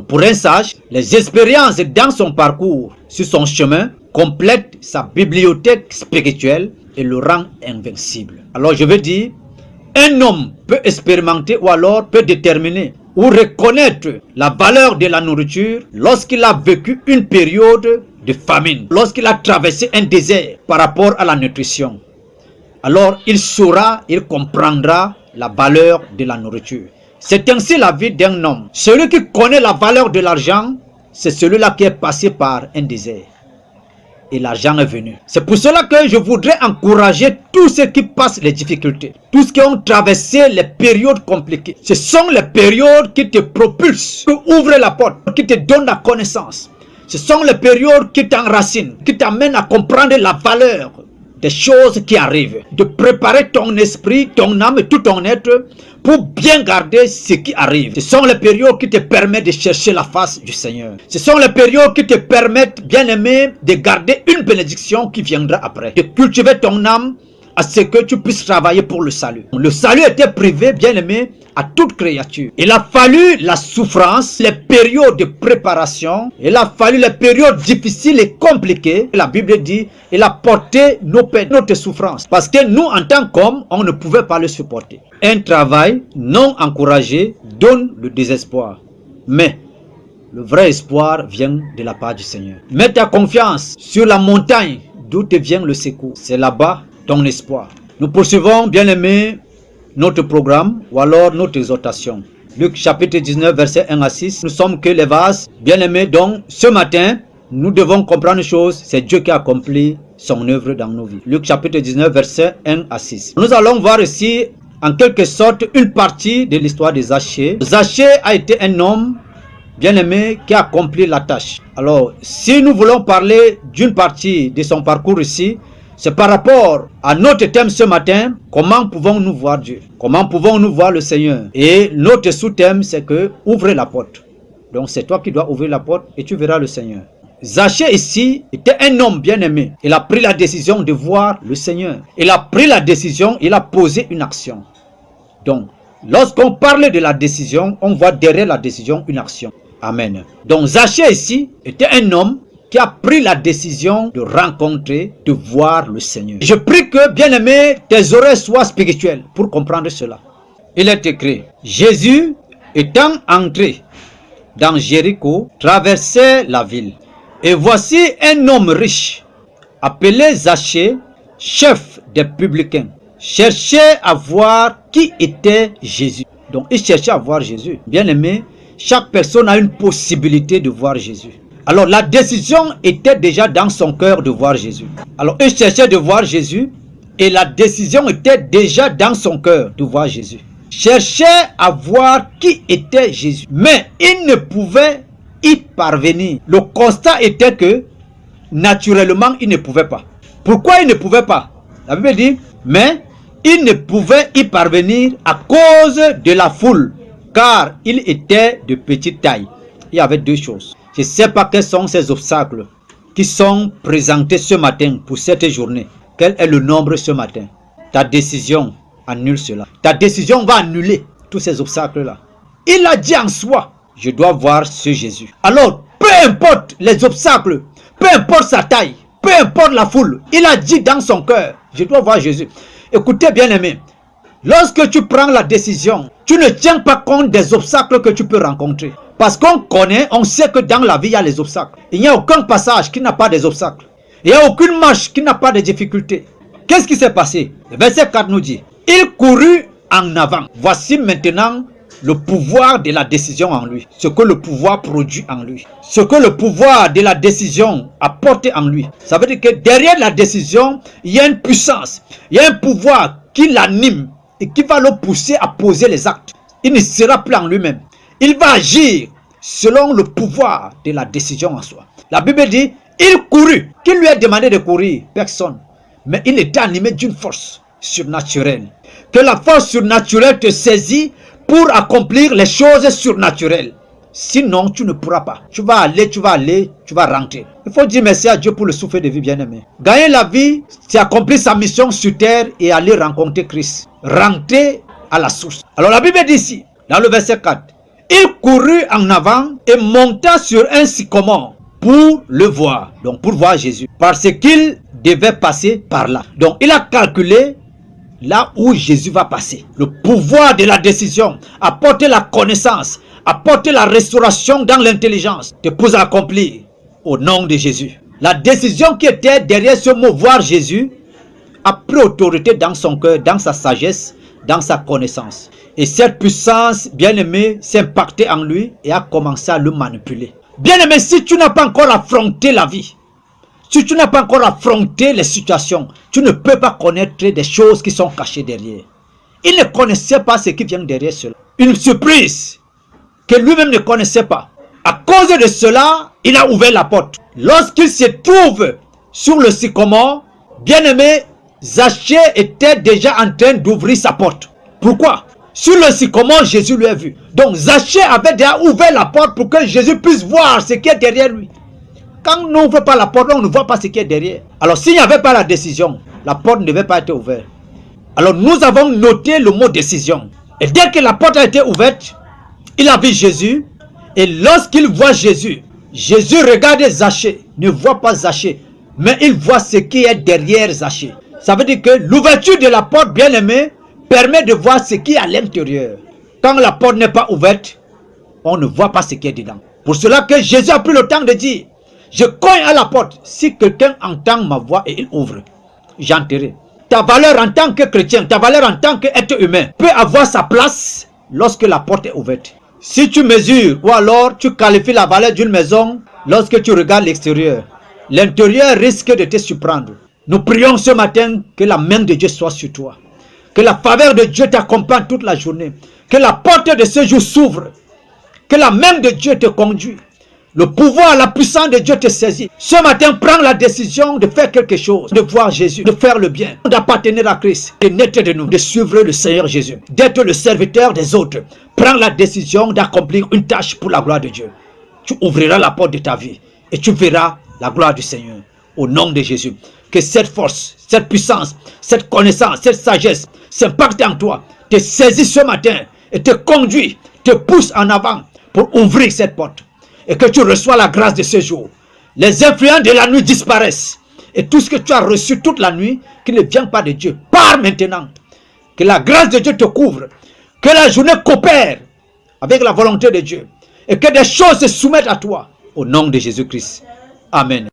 Pour un sage, les expériences dans son parcours, sur son chemin, complètent sa bibliothèque spirituelle et le rend invincible. Alors je veux dire, un homme peut expérimenter ou alors peut déterminer ou reconnaître la valeur de la nourriture lorsqu'il a vécu une période de famine, lorsqu'il a traversé un désert par rapport à la nutrition. Alors il saura, il comprendra la valeur de la nourriture. C'est ainsi la vie d'un homme. Celui qui connaît la valeur de l'argent, c'est celui-là qui est passé par un désert. Et l'argent est venu. C'est pour cela que je voudrais encourager tous ceux qui passent les difficultés, tous ceux qui ont traversé les périodes compliquées. Ce sont les périodes qui te propulsent, qui ouvrent la porte, qui te donnent la connaissance. Ce sont les périodes qui t'enracinent, qui t'amènent à comprendre la valeur des choses qui arrivent, de préparer ton esprit, ton âme et tout ton être pour bien garder ce qui arrive. Ce sont les périodes qui te permettent de chercher la face du Seigneur. Ce sont les périodes qui te permettent, bien aimé, de garder une bénédiction qui viendra après. De cultiver ton âme à ce que tu puisses travailler pour le salut. Le salut était privé, bien aimé, à toute créature. Il a fallu la souffrance, les périodes de préparation, il a fallu les périodes difficiles et compliquées. La Bible dit, il a porté nos peines, notre souffrance. Parce que nous, en tant qu'hommes, on ne pouvait pas le supporter. Un travail non encouragé donne le désespoir. Mais le vrai espoir vient de la part du Seigneur. Mets ta confiance sur la montagne d'où te vient le secours. C'est là-bas ton espoir. Nous poursuivons, bien aimé, notre programme ou alors notre exhortation. Luc chapitre 19, verset 1 à 6. Nous sommes que les vases, bien aimés. Donc, ce matin, nous devons comprendre une chose, c'est Dieu qui a accompli son œuvre dans nos vies. Luc chapitre 19, verset 1 à 6. Nous allons voir ici, en quelque sorte, une partie de l'histoire de Zachée. Zachée a été un homme, bien aimé, qui a accompli la tâche. Alors, si nous voulons parler d'une partie de son parcours ici, c'est par rapport à notre thème ce matin, comment pouvons-nous voir Dieu? Comment pouvons-nous voir le Seigneur? Et notre sous-thème, c'est que ouvrez la porte. Donc c'est toi qui dois ouvrir la porte et tu verras le Seigneur. Zachée ici était un homme bien aimé. Il a pris la décision de voir le Seigneur. Il a pris la décision, il a posé une action. Donc, lorsqu'on parle de la décision, on voit derrière la décision une action. Amen. Donc Zachée ici était un homme qui a pris la décision de rencontrer, de voir le Seigneur. Je prie que, bien-aimé, tes oreilles soient spirituelles pour comprendre cela. Il est écrit, Jésus, étant entré dans Jéricho, traversait la ville. Et voici un homme riche, appelé Zachée, chef des publicains, cherchait à voir qui était Jésus. Donc, il cherchait à voir Jésus. Bien-aimé, chaque personne a une possibilité de voir Jésus. Alors la décision était déjà dans son cœur de voir Jésus. Alors il cherchait de voir Jésus et la décision était déjà dans son cœur de voir Jésus. Cherchait à voir qui était Jésus. Mais il ne pouvait y parvenir. Le constat était que naturellement il ne pouvait pas. Pourquoi il ne pouvait pas? La Bible dit, mais il ne pouvait y parvenir à cause de la foule, car il était de petite taille. Il y avait deux choses. Je ne sais pas quels sont ces obstacles qui sont présentés ce matin pour cette journée. Quel est le nombre ce matin? Ta décision annule cela. Ta décision va annuler tous ces obstacles-là. Il a dit en soi, je dois voir ce Jésus. Alors, peu importe les obstacles, peu importe sa taille, peu importe la foule, il a dit dans son cœur, je dois voir Jésus. Écoutez bien aimé, lorsque tu prends la décision, tu ne tiens pas compte des obstacles que tu peux rencontrer. Parce qu'on connaît, on sait que dans la vie, il y a les obstacles. Il n'y a aucun passage qui n'a pas des obstacles. Il n'y a aucune marche qui n'a pas de difficultés. Qu'est-ce qui s'est passé? Le verset 4 nous dit, il courut en avant. Voici maintenant le pouvoir de la décision en lui. Ce que le pouvoir produit en lui. Ce que le pouvoir de la décision apporte en lui. Ça veut dire que derrière la décision, il y a une puissance. Il y a un pouvoir qui l'anime et qui va le pousser à poser les actes. Il ne sera plus en lui-même. Il va agir selon le pouvoir de la décision en soi. La Bible dit, il courut. Qui lui a demandé de courir? Personne. Mais il était animé d'une force surnaturelle. Que la force surnaturelle te saisit pour accomplir les choses surnaturelles. Sinon, tu ne pourras pas. Tu vas aller, tu vas rentrer. Il faut dire merci à Dieu pour le souffle de vie bien-aimé. Gagner la vie, c'est accomplir sa mission sur terre et aller rencontrer Christ. Rentrer à la source. Alors la Bible dit ici, dans le verset 4, Il courut en avant et monta sur un sycomore pour le voir, donc pour voir Jésus, parce qu'il devait passer par là. Donc il a calculé là où Jésus va passer. Le pouvoir de la décision, apporter la connaissance, apporter la restauration dans l'intelligence, te pousse à accomplir au nom de Jésus. La décision qui était derrière ce mot voir Jésus a pris autorité dans son cœur, dans sa sagesse, dans sa connaissance. Et cette puissance, bien-aimé, s'est impactée en lui et a commencé à le manipuler. Bien-aimé, si tu n'as pas encore affronté la vie, si tu n'as pas encore affronté les situations, tu ne peux pas connaître des choses qui sont cachées derrière. Il ne connaissait pas ce qui vient derrière cela. Une surprise que lui-même ne connaissait pas. À cause de cela, il a ouvert la porte. Lorsqu'il se trouve sur le sycomore, bien-aimé, Zachée était déjà en train d'ouvrir sa porte. Pourquoi? Sur le sycomore, Jésus lui a vu. Donc Zachée avait déjà ouvert la porte pour que Jésus puisse voir ce qui est derrière lui. Quand on n'ouvre pas la porte, on ne voit pas ce qui est derrière. Alors s'il n'y avait pas la décision, la porte ne devait pas être ouverte. Alors nous avons noté le mot décision. Et dès que la porte a été ouverte, il a vu Jésus. Et lorsqu'il voit Jésus, Jésus regarde Zachée, ne voit pas Zachée, mais il voit ce qui est derrière Zachée. Ça veut dire que l'ouverture de la porte, bien aimé, permet de voir ce qui est à l'intérieur. Quand la porte n'est pas ouverte, on ne voit pas ce qui est dedans. Pour cela que Jésus a pris le temps de dire, je cogne à la porte. Si quelqu'un entend ma voix et il ouvre, j'entrerai. Ta valeur en tant que chrétien, ta valeur en tant qu'être humain peut avoir sa place lorsque la porte est ouverte. Si tu mesures ou alors tu qualifies la valeur d'une maison lorsque tu regardes l'extérieur, l'intérieur risque de te surprendre. Nous prions ce matin que la main de Dieu soit sur toi. Que la faveur de Dieu t'accompagne toute la journée. Que la porte de ce jour s'ouvre. Que la main de Dieu te conduit. Le pouvoir, la puissance de Dieu te saisit. Ce matin, prends la décision de faire quelque chose, de voir Jésus, de faire le bien, d'appartenir à Christ, de naître de nous, de suivre le Seigneur Jésus, d'être le serviteur des autres. Prends la décision d'accomplir une tâche pour la gloire de Dieu. Tu ouvriras la porte de ta vie et tu verras la gloire du Seigneur. Au nom de Jésus, que cette force, cette puissance, cette connaissance, cette sagesse s'impacte en toi, te saisit ce matin et te conduit, te pousse en avant pour ouvrir cette porte. Et que tu reçois la grâce de ce jour. Les influences de la nuit disparaissent. Et tout ce que tu as reçu toute la nuit, qui ne vient pas de Dieu, pars maintenant. Que la grâce de Dieu te couvre. Que la journée coopère avec la volonté de Dieu. Et que des choses se soumettent à toi. Au nom de Jésus-Christ. Amen.